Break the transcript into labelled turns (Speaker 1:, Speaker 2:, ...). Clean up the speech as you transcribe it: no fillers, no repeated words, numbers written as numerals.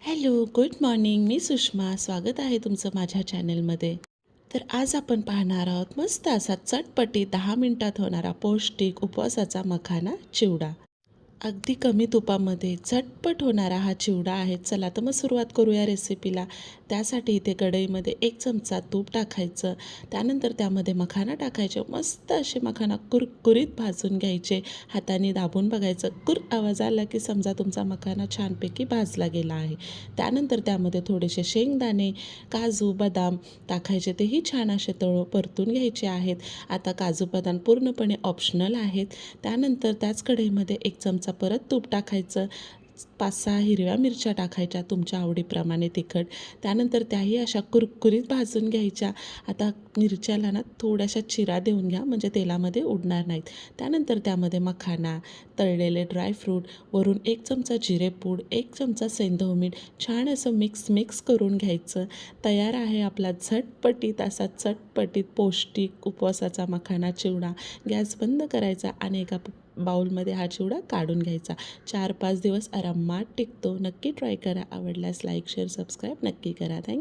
Speaker 1: Hello, good morning. मी सुषमा. स्वागत आहे तुमचं माझ्या चॅनलमध्ये. तर आज आपण पाहणार आहोत मस्त असा चटपटीत 10 मिनिटात होणारा पौष्टिक उपवासाचा मखाना चिवडा. अगदी कमी तुपामध्ये झटपट होणारा हा चिवडा आहे. चला तर मग सुरुवात करूया रेसिपीला. त्यासाठी इथे कढईमध्ये 1 चमचा तूप टाकायचं. त्यानंतर त्यामध्ये मखाना टाकायचे. मस्त असे मखाना कुरकुरीत भाजून घ्यायचे. हाताने दाबून बघायचं. आवाज आला की समजा तुमचा मखाना छानपैकी भाजला गेला आहे. त्यानंतर त्यामध्ये थोडेसे शेंगदाणे, काजू, बदाम टाकायचे. तेही छान असे परतून घ्यायचे आहेत. आता काजू, बदाम पूर्णपणे ऑप्शनल आहेत. त्यानंतर त्याच कढईमध्ये 1 चमचा परत तूप टाकायचं. 5-6 हिरव्या मिरच्या टाकायच्या तुमच्या आवडीप्रमाणे तिखट. त्यानंतर त्याही अशा कुरकुरीत भाजून घ्यायच्या. आता मिरच्याला ना थोड्याशा चिरा देऊन घ्या म्हणजे तेलामध्ये उडणार नाहीत. त्यानंतर त्यामध्ये मखाना, तळलेले ड्रायफ्रूट, वरून 1 चमचा जिरेपूड, 1 चमचा सेंधव मीठ छान असं मिक्स करून घ्यायचं. तयार आहे आपला चटपटीत पौष्टिक उपवासाचा मखाना चिवडा. गॅस बंद करायचा आणि एका बाउलमध्ये हा चिवडा काढून घ्यायचा. 4-5 दिवस आरामात टिकतो. नक्की ट्राय करा. आवडल्यास लाईक, शेअर, सबस्क्राईब नक्की करा. थँक्यू.